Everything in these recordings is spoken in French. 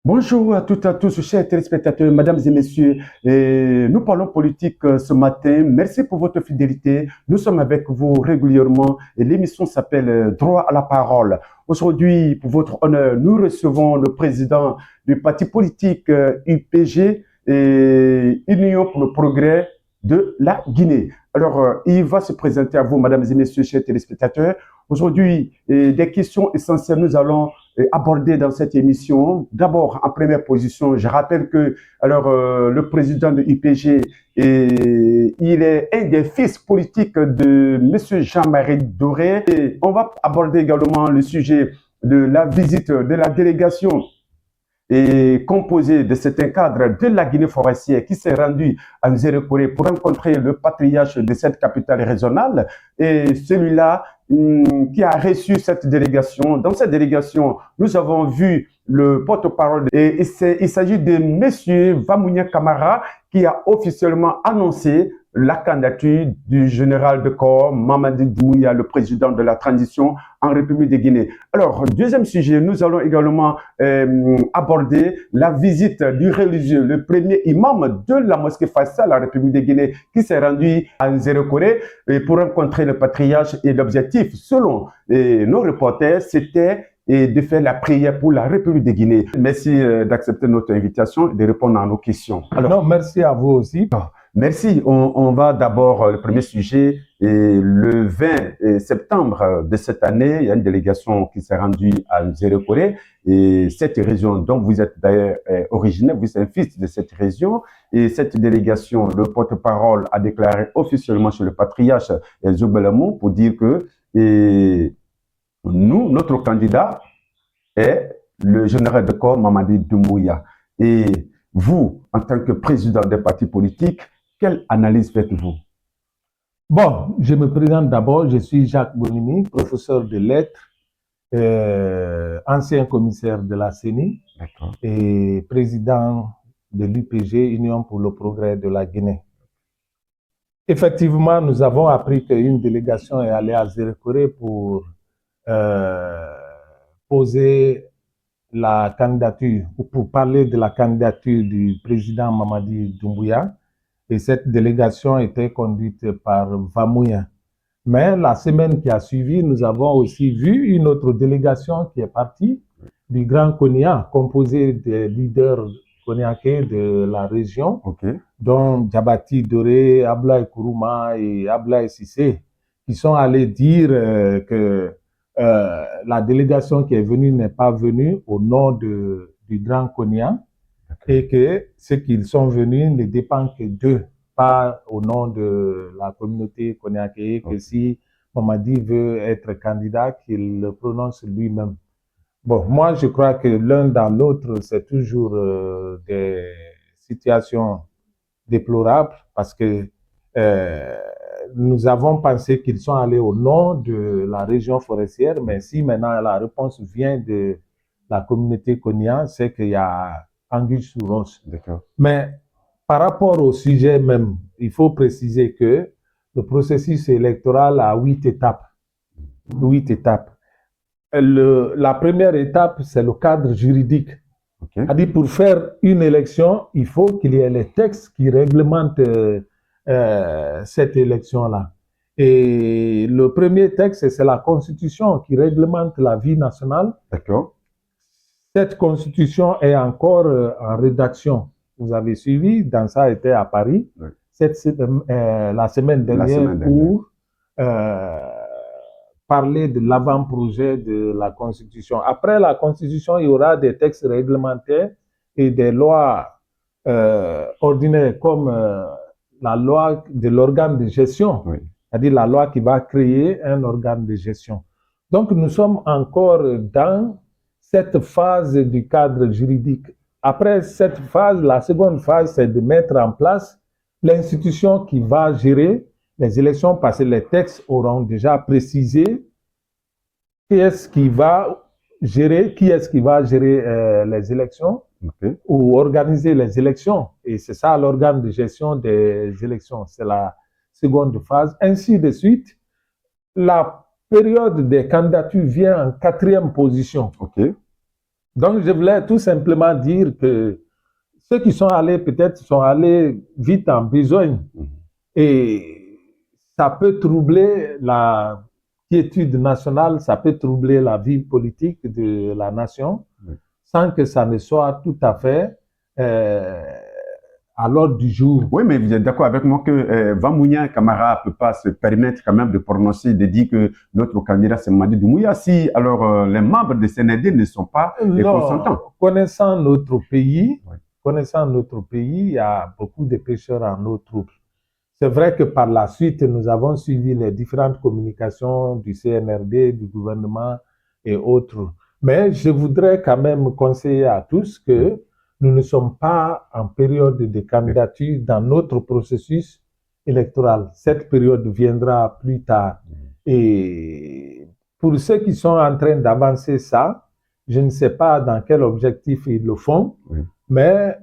Bonjour à toutes et à tous, chers téléspectateurs, mesdames et messieurs. Nous parlons politique ce matin. Merci pour votre fidélité. Nous sommes avec vous régulièrement et l'émission s'appelle Droit à la parole. Aujourd'hui, pour votre honneur, nous recevons le président du parti politique UPG et Union pour le progrès de la Guinée. Alors, il va se présenter à vous, mesdames et messieurs, chers téléspectateurs. Aujourd'hui, des questions essentielles, nous allons aborder dans cette émission. D'abord, en première position, je rappelle que le président de l'UPG, il est un des fils politiques de M. Jean-Marie Doré. Et on va aborder également le sujet de la visite de la délégation est composé de certains cadres de la Guinée forestière qui s'est rendu à Nzérékoré pour rencontrer le patriarche de cette capitale régionale et celui-là qui a reçu cette délégation. Dans cette délégation, nous avons vu le porte-parole et il s'agit de M. Vamounia Kamara qui a officiellement annoncé la candidature du général de corps Mamadi Doumbouya, le président de la transition en République de Guinée. Alors, deuxième sujet, nous allons également aborder la visite du religieux, le premier imam de la mosquée Faisal, la République de Guinée, qui s'est rendu à Nzérékoré pour rencontrer le patriarche. Et l'objectif, selon nos reporters, c'était de faire la prière pour la République de Guinée. Merci d'accepter notre invitation et de répondre à nos questions. Alors, non, merci à vous aussi. Merci. On va d'abord, le premier sujet, le 20 septembre de cette année, il y a une délégation qui s'est rendue à Nzérékoré et cette région dont vous êtes d'ailleurs originaire, vous êtes un fils de cette région et cette délégation, le porte-parole a déclaré officiellement chez le patriarche Zoubelamou pour dire que nous, notre candidat est le général de corps Mamadi Doumbouya. Et vous, en tant que président des partis politiques, quelle analyse faites-vous? Bon, je me présente d'abord, je suis Jacques Bonimi, professeur de lettres, ancien commissaire de la CENI et président de l'UPG, Union pour le progrès de la Guinée. Effectivement, nous avons appris qu'une délégation est allée à Nzérékoré pour poser la candidature, ou pour parler de la candidature du président Mamadi Doumbouya. Et cette délégation était conduite par Vamouya. Mais la semaine qui a suivi, nous avons aussi vu une autre délégation qui est partie du Grand Konya, composée des leaders konyakais de la région, dont Djabati Doré, Ablaye Kourouma et Ablaye Sissé, qui sont allés dire que la délégation qui est venue n'est pas venue au nom du Grand Konya, et que ce qu'ils sont venus ne dépend que d'eux, pas au nom de la communauté konyakée, que si Mamadi veut être candidat, qu'il le prononce lui-même. Bon, moi je crois que l'un dans l'autre, c'est toujours des situations déplorables parce que nous avons pensé qu'ils sont allés au nom de la région forestière, mais si maintenant la réponse vient de la communauté Konya, c'est qu'il y a anguille sous roche. Mais par rapport au sujet même, il faut préciser que le processus électoral a 8 étapes. 8 étapes. La première étape, c'est le cadre juridique. C'est-à-dire, pour faire une élection, il faut qu'il y ait les textes qui réglementent cette élection-là. Et le premier texte, c'est la Constitution qui réglemente la vie nationale. D'accord. Cette constitution est encore en rédaction. Vous avez suivi, dans ça était à Paris, la semaine dernière, pour parler de l'avant-projet de la constitution. Après la constitution, il y aura des textes réglementaires et des lois ordinaires comme la loi de l'organe de gestion, c'est-à-dire la loi qui va créer un organe de gestion. Donc nous sommes encore dans cette phase du cadre juridique. Après cette phase, la seconde phase, c'est de mettre en place l'institution qui va gérer les élections, parce que les textes auront déjà précisé qui est-ce qui va gérer les élections ou organiser les élections. Et c'est ça l'organe de gestion des élections. C'est la seconde phase. Ainsi de suite, la période des candidatures vient en 4e position. Donc, je voulais tout simplement dire que ceux qui sont allés, peut-être, sont allés vite en besogne. Et ça peut troubler la quiétude nationale, ça peut troubler la vie politique de la nation, sans que ça ne soit tout à fait à l'ordre du jour. Oui, mais vous êtes d'accord avec moi que Vamounia Camara ne peut pas se permettre quand même de prononcer, de dire que notre candidat c'est Mamadi Doumbouya si alors les membres de CNRD ne sont pas consentants. Connaissant notre pays, il y a beaucoup de pêcheurs en eau trouble. C'est vrai que par la suite, nous avons suivi les différentes communications du CNRD, du gouvernement et autres. Mais je voudrais quand même conseiller à tous que nous ne sommes pas en période de candidature dans notre processus électoral. Cette période viendra plus tard. Et pour ceux qui sont en train d'avancer ça, je ne sais pas dans quel objectif ils le font, mais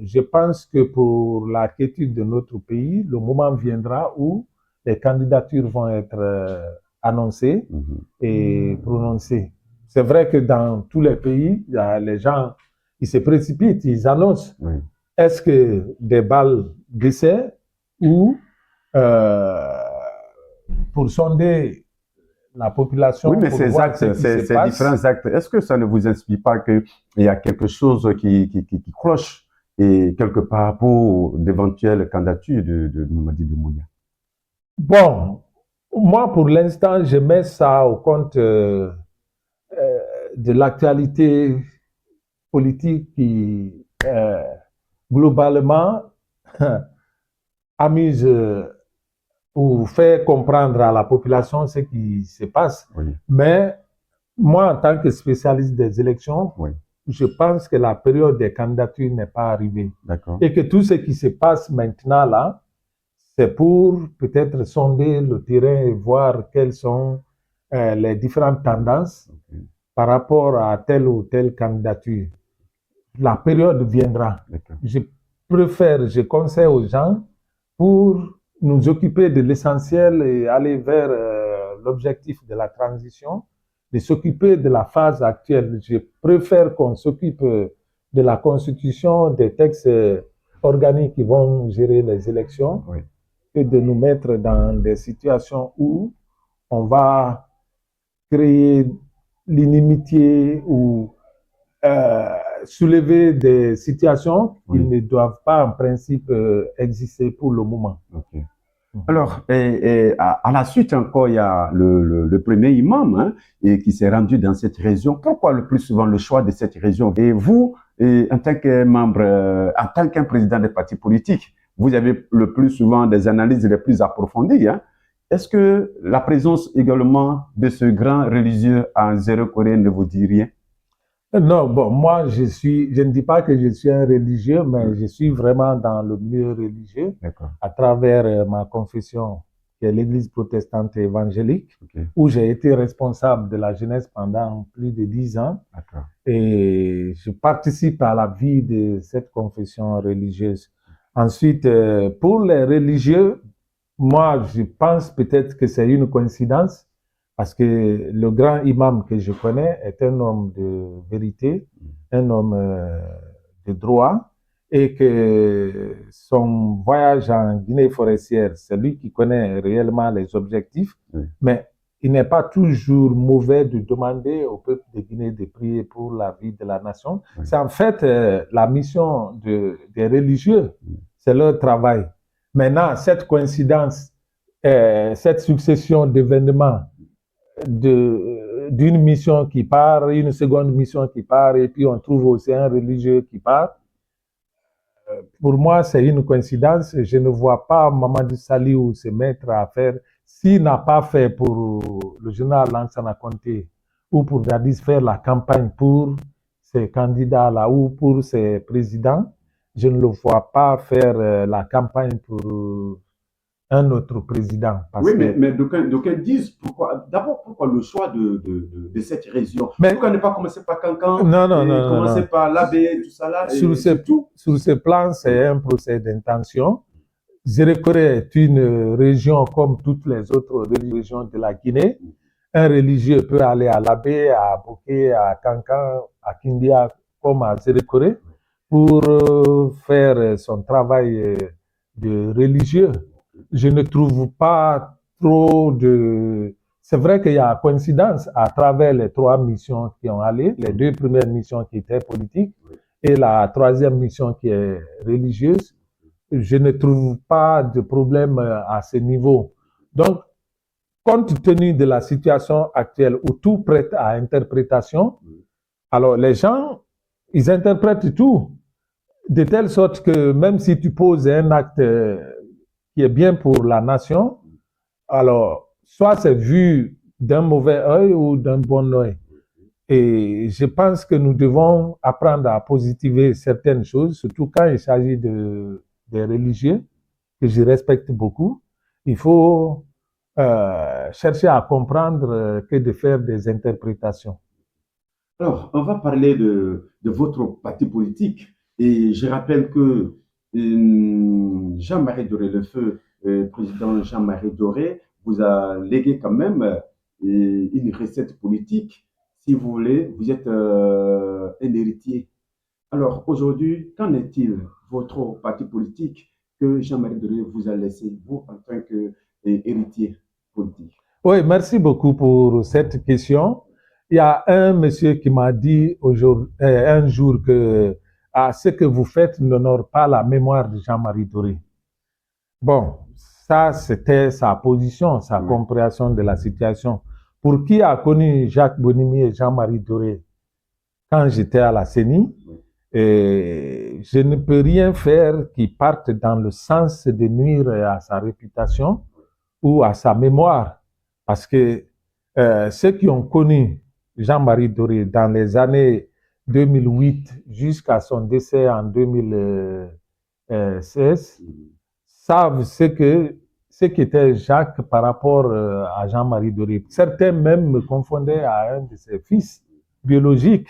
je pense que pour la quiétude de notre pays, le moment viendra où les candidatures vont être annoncées et prononcées. C'est vrai que dans tous les pays, les gens, ils se précipitent, ils annoncent. Est-ce que des balles d'essai ou pour sonder la population. Oui, mais ces actes, ces différents actes, est-ce que ça ne vous inspire pas qu'il y a quelque chose qui cloche et quelque part pour d'éventuelles candidatures de Mamadi Doumbouya? Bon, moi pour l'instant, je mets ça au compte de l'actualité politique qui globalement amuse ou fait comprendre à la population ce qui se passe. Mais moi, en tant que spécialiste des élections, je pense que la période des candidatures n'est pas arrivée. Et que tout ce qui se passe maintenant là, c'est pour peut-être sonder le terrain et voir quelles sont les différentes tendances par rapport à telle ou telle candidature. La période viendra. Je conseille aux gens pour nous occuper de l'essentiel et aller vers l'objectif de la transition, de s'occuper de la phase actuelle. Je préfère qu'on s'occupe de la constitution, des textes organiques qui vont gérer les élections, que de nous mettre dans des situations où on va créer l'inimitié ou soulever des situations qui ne doivent pas en principe exister pour le moment. Alors, à la suite encore, il y a le premier imam qui s'est rendu dans cette région. Pourquoi le plus souvent le choix de cette région? Et vous, en tant que membre, en tant qu'un président des partis politiques, vous avez le plus souvent des analyses les plus approfondies. Est-ce que la présence également de ce grand religieux en Zéro-Corée ne vous dit rien? Non, bon, moi, je ne dis pas que je suis un religieux, mais je suis vraiment dans le milieu religieux à travers ma confession, qui est l'Église protestante évangélique, où j'ai été responsable de la jeunesse pendant plus de 10 ans. Et je participe à la vie de cette confession religieuse. Ensuite, pour les religieux, moi, je pense peut-être que c'est une coïncidence. Parce que le grand imam que je connais est un homme de vérité, un homme de droit, et que son voyage en Guinée forestière, c'est lui qui connaît réellement les objectifs, mais il n'est pas toujours mauvais de demander au peuple de Guinée de prier pour la vie de la nation. C'est en fait la mission des religieux, c'est leur travail. Maintenant, cette coïncidence, cette succession d'événements, d'une mission qui part, une seconde mission qui part, et puis on trouve aussi un religieux qui part. Pour moi, c'est une coïncidence. Je ne vois pas Mamadou Saliou se mettre à faire, s'il n'a pas fait pour le général Lansana Conté ou pour Dadis faire la campagne pour ces candidats-là ou pour ces présidents, je ne le vois pas faire la campagne pour un autre président. Oui, mais d'aucuns disent pourquoi. D'abord, pourquoi le choix de cette région? Pourquoi ne pas commencer par Cancan? Non. Commencer par l'Abbé, tout ça là. Sur ce plan, c'est un procès d'intention. Zéro-Corée est une région comme toutes les autres régions de la Guinée. Un religieux peut aller à l'abbé, à Boké, à Kankan, à Kindia, comme à Sérékoré, pour faire son travail de religieux. Je ne trouve pas trop de... C'est vrai qu'il y a coïncidence à travers les 3 missions qui ont allé, les 2 premières missions qui étaient politiques et la 3e mission qui est religieuse. Je ne trouve pas de problème à ce niveau. Donc, compte tenu de la situation actuelle où tout prête à interprétation, alors les gens, ils interprètent tout de telle sorte que même si tu poses un acte qui est bien pour la nation, alors soit c'est vu d'un mauvais œil ou d'un bon œil. Et je pense que nous devons apprendre à positiver certaines choses, surtout quand il s'agit des religieux, que je respecte beaucoup. Il faut chercher à comprendre que de faire des interprétations. Alors, on va parler de votre parti politique. Et je rappelle que Jean-Marie Doré, le feu président Jean-Marie Doré, vous a légué quand même une recette politique. Si vous voulez, vous êtes un héritier. Alors, aujourd'hui, qu'en est-il votre parti politique que Jean-Marie Doré vous a laissé, vous, en tant qu'héritier politique? Oui, merci beaucoup pour cette question. Il y a un monsieur qui m'a dit un jour que ce que vous faites n'honore pas la mémoire de Jean-Marie Doré. Bon, ça c'était sa position, sa compréhension de la situation. Pour qui a connu Jacques Bonimy et Jean-Marie Doré quand j'étais à la CENI, je ne peux rien faire qui parte dans le sens de nuire à sa réputation ou à sa mémoire. Parce que ceux qui ont connu Jean-Marie Doré dans les années 2008 jusqu'à son décès en 2016 savent ce qu'était Jacques par rapport à Jean-Marie Doré. Certains même me confondaient à un de ses fils biologiques,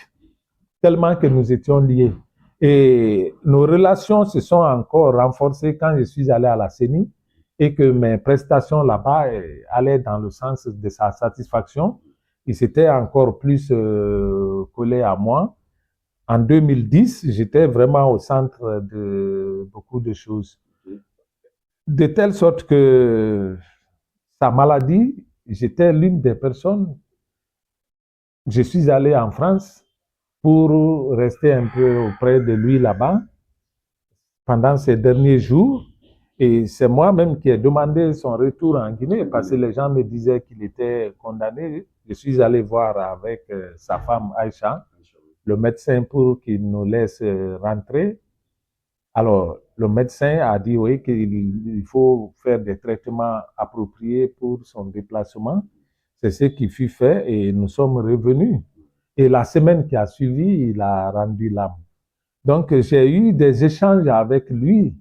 tellement que nous étions liés. Et nos relations se sont encore renforcées quand je suis allé à la CENI et que mes prestations là-bas allaient dans le sens de sa satisfaction. Il s'était encore plus collé à moi. En 2010, j'étais vraiment au centre de beaucoup de choses. De telle sorte que sa maladie, j'étais l'une des personnes. Je suis allé en France pour rester un peu auprès de lui là-bas pendant ces derniers jours. Et c'est moi-même qui ai demandé son retour en Guinée parce que les gens me disaient qu'il était condamné. Je suis allé voir avec sa femme Aïcha, le médecin, pour qu'il nous laisse rentrer. Alors, le médecin a dit oui, qu'il faut faire des traitements appropriés pour son déplacement. C'est ce qui fut fait et nous sommes revenus. Et la semaine qui a suivi, il a rendu l'âme. Donc, j'ai eu des échanges avec lui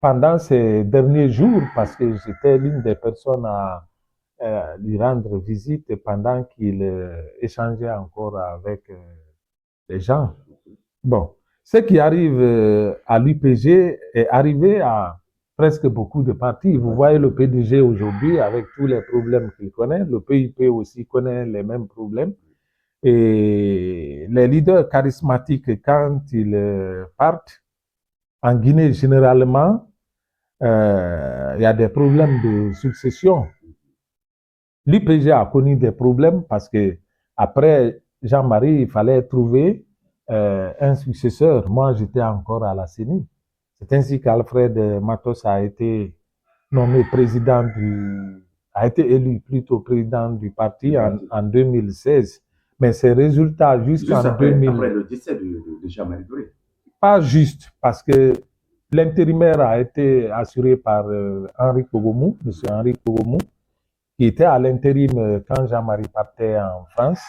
pendant ces derniers jours parce que j'étais l'une des personnes à lui rendre visite pendant qu'il échangeait encore avec les gens. Bon, ce qui arrive à l'UPG est arrivé à presque beaucoup de partis. Vous voyez le PDG aujourd'hui avec tous les problèmes qu'il connaît. Le PIP aussi connaît les mêmes problèmes. Et les leaders charismatiques, quand ils partent, en Guinée généralement, il y a des problèmes de succession. L'UPG a connu des problèmes parce que après Jean-Marie, il fallait trouver un successeur. Moi, j'étais encore à la CENI. C'est ainsi qu'Alfred Matos a été nommé a été élu plutôt président du parti en 2016. Mais ses résultats jusqu'en 2000... Après le décès de Jean-Marie Doré. Pas juste, parce que l'intérimaire a été assuré par Henri Kogomou, M. Henri Kogomou, qui était à l'intérim quand Jean-Marie partait en France.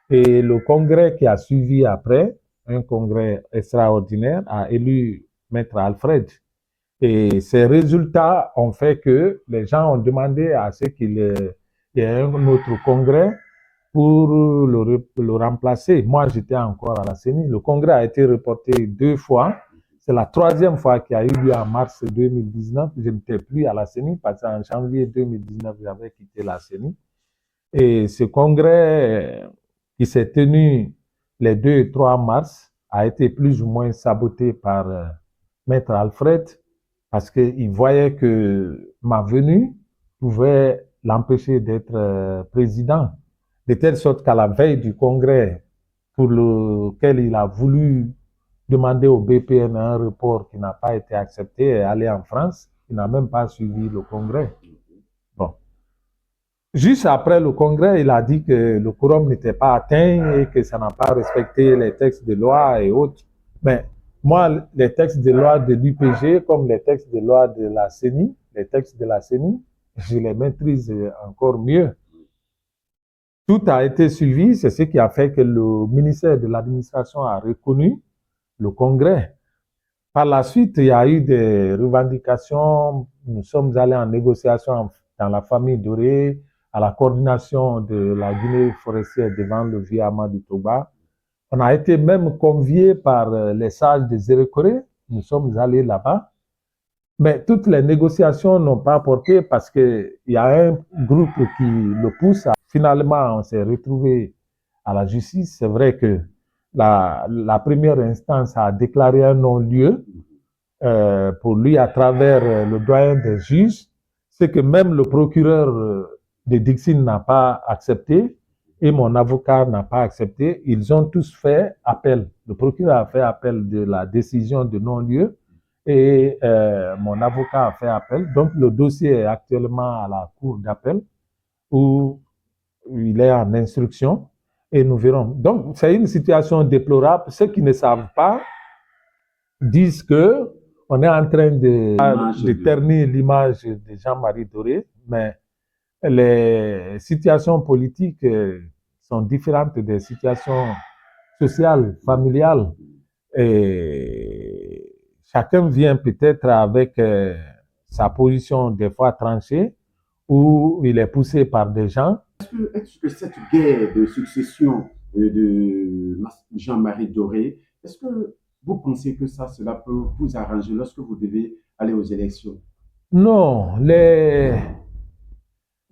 Et le congrès qui a suivi après, un congrès extraordinaire, a élu Maître Alfred. Et ces résultats ont fait que les gens ont demandé à ce qu'il y ait un autre congrès pour le remplacer. Moi, j'étais encore à la CENI. Le congrès a été reporté 2 fois. C'est la 3e fois qui a eu lieu en mars 2019. Je n'étais plus à la CENI parce qu'en janvier 2019, j'avais quitté la CENI. Et ce congrès qui s'est tenu les 2 et 3 mars a été plus ou moins saboté par Maître Alfred parce qu'il voyait que ma venue pouvait l'empêcher d'être président. De telle sorte qu'à la veille du congrès pour lequel il a voulu demander au BPN un report qui n'a pas été accepté et aller en France, il n'a même pas suivi le congrès. Bon. Juste après le congrès, il a dit que le quorum n'était pas atteint et que ça n'a pas respecté les textes de loi et autres. Mais moi, les textes de loi de l'UPG, comme les textes de loi de la CENI, les textes de la CENI, je les maîtrise encore mieux. Tout a été suivi, c'est ce qui a fait que le ministère de l'Administration a reconnu le congrès. Par la suite, il y a eu des revendications. Nous sommes allés en négociation dans la famille Doré, à la coordination de la Guinée forestière devant le vieux Amadou Touba. On a été même conviés par les sages de Zérekoré. Nous sommes allés là-bas. Mais toutes les négociations n'ont pas porté parce qu'il y a un groupe qui le pousse. Finalement, on s'est retrouvé à la justice. C'est vrai que la première instance a déclaré un non-lieu pour lui à travers le doyen des juges, c'est que même le procureur de Dixine n'a pas accepté et mon avocat n'a pas accepté. Ils ont tous fait appel. Le procureur a fait appel de la décision de non-lieu et mon avocat a fait appel. Donc le dossier est actuellement à la cour d'appel où il est en instruction et nous verrons. Donc c'est une situation déplorable. Ceux qui ne savent pas disent que on est en train de ternir l'image de Jean-Marie Doré, mais les situations politiques sont différentes des situations sociales, familiales. Et chacun vient peut-être avec sa position des fois tranchée, où il est poussé par des gens. Est-ce que cette guerre de succession de Jean-Marie Doré, est-ce que vous pensez que cela peut vous arranger lorsque vous devez aller aux élections? Non, les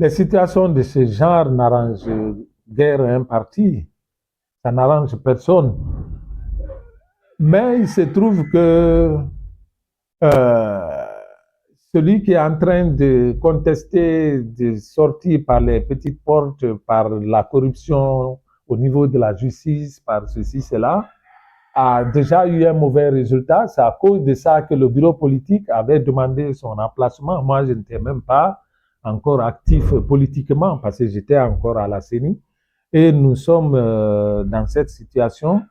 situations de ce genre n'arrangent guère un parti. Ça n'arrange personne. Mais il se trouve que celui qui est en train de contester, de sortir par les petites portes, par la corruption au niveau de la justice, par ceci, cela, a déjà eu un mauvais résultat. C'est à cause de ça que le bureau politique avait demandé son remplacement. Moi, je n'étais même pas encore actif politiquement parce que j'étais encore à la CENI. Et nous sommes dans cette situation.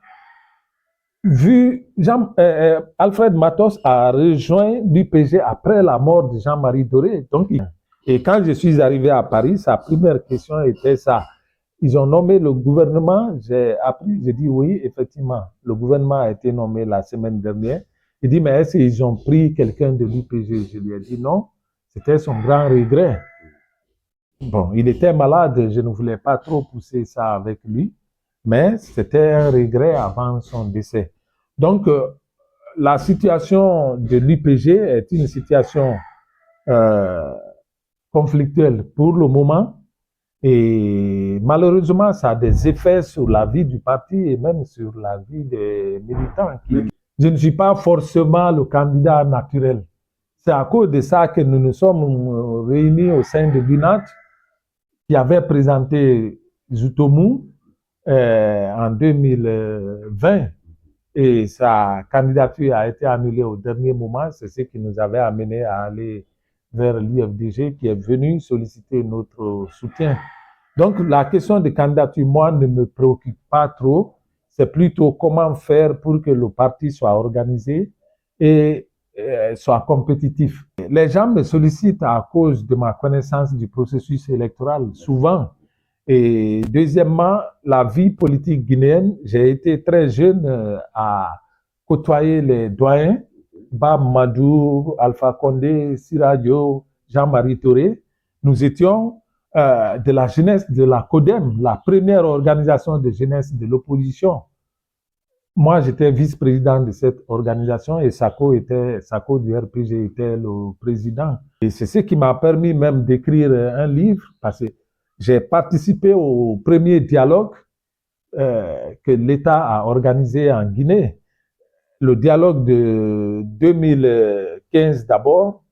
Alfred Matos a rejoint l'UPG après la mort de Jean-Marie Doré. Donc, et quand je suis arrivé à Paris, sa première question était ça. Ils ont nommé le gouvernement, j'ai appris, j'ai dit oui, effectivement, le gouvernement a été nommé la semaine dernière. Il dit, mais est-ce qu'ils ont pris quelqu'un de l'UPG? Je lui ai dit non, c'était son grand regret. Bon, il était malade, je ne voulais pas trop pousser ça avec lui, mais c'était un regret avant son décès. Donc, la situation de l'UPG est une situation conflictuelle pour le moment. Et malheureusement, ça a des effets sur la vie du parti et même sur la vie des militants. Je ne suis pas forcément le candidat naturel. C'est à cause de ça que nous nous sommes réunis au sein de l'UNAT qui avait présenté Zoutomou en 2020 et sa candidature a été annulée au dernier moment. C'est ce qui nous avait amené à aller vers l'UFDG qui est venu solliciter notre soutien. Donc, la question de candidature, moi, ne me préoccupe pas trop. C'est plutôt comment faire pour que le parti soit organisé et soit compétitif. Les gens me sollicitent à cause de ma connaissance du processus électoral, souvent. Et deuxièmement, la vie politique guinéenne, j'ai été très jeune à côtoyer les doyens, Bab Madou, Alpha Condé, Siradio, Jean-Marie Touré. Nous étions de la jeunesse de la CODEM, la première organisation de jeunesse de l'opposition. Moi, j'étais vice-président de cette organisation et Sako du RPG était le président. Et c'est ce qui m'a permis même d'écrire un livre parce que J'ai participé au premier dialogue que l'État a organisé en Guinée. Le dialogue de 2015 d'abord,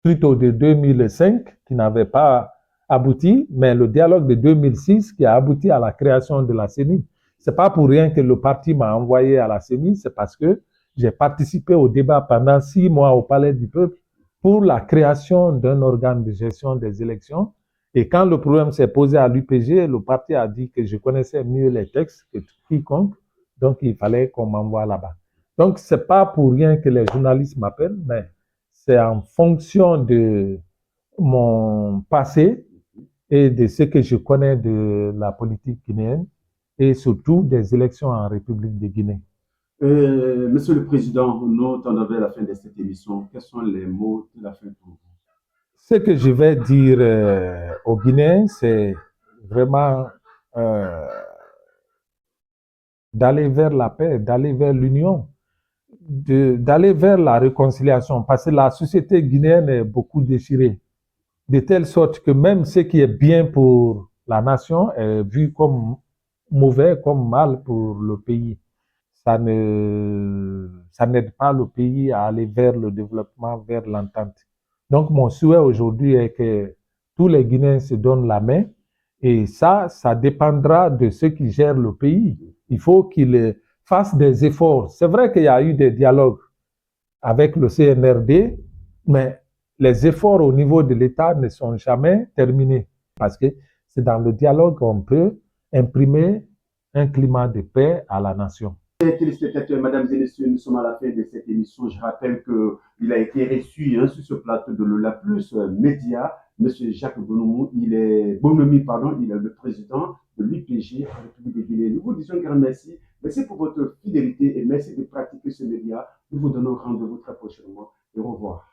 plutôt de 2005, qui n'avait pas abouti, mais le dialogue de 2006 qui a abouti à la création de la CENI. C'est pas pour rien que le parti m'a envoyé à la CENI, c'est parce que j'ai participé au débat pendant 6 mois au Palais du Peuple pour la création d'un organe de gestion des élections. Et quand le problème s'est posé à l'UPG, le parti a dit que je connaissais mieux les textes que quiconque, donc il fallait qu'on m'envoie là-bas. Donc, c'est pas pour rien que les journalistes m'appellent, mais c'est en fonction de mon passé et de ce que je connais de la politique guinéenne et surtout des élections en République de Guinée. Monsieur le Président, nous t'en avons à la fin de cette émission. Quels sont les mots de la fin pour vous? Ce que je vais dire aux Guinéens, c'est vraiment euh, d'aller vers la paix, d'aller vers l'union, d'aller vers la réconciliation, parce que la société guinéenne est beaucoup déchirée, de telle sorte que même ce qui est bien pour la nation est vu comme mauvais, comme mal pour le pays. Ça n'aide pas le pays à aller vers le développement, vers l'entente. Donc, mon souhait aujourd'hui est que tous les Guinéens se donnent la main et ça dépendra de ceux qui gèrent le pays. Il faut qu'ils fassent des efforts. C'est vrai qu'il y a eu des dialogues avec le CNRD, mais les efforts au niveau de l'État ne sont jamais terminés parce que c'est dans le dialogue qu'on peut imprimer un climat de paix à la nation. Téléspectateurs, mesdames et messieurs, nous sommes à la fin de cette émission. Je rappelle qu'il a été reçu sur ce plateau de Lola Plus Média, Monsieur Jacques Bonomi, pardon, il est le président de l'UPG en République de Guinée. Nous vous disons grand merci. Merci pour votre fidélité et merci de pratiquer ce média. Nous vous donnons rendez-vous très prochainement et au revoir.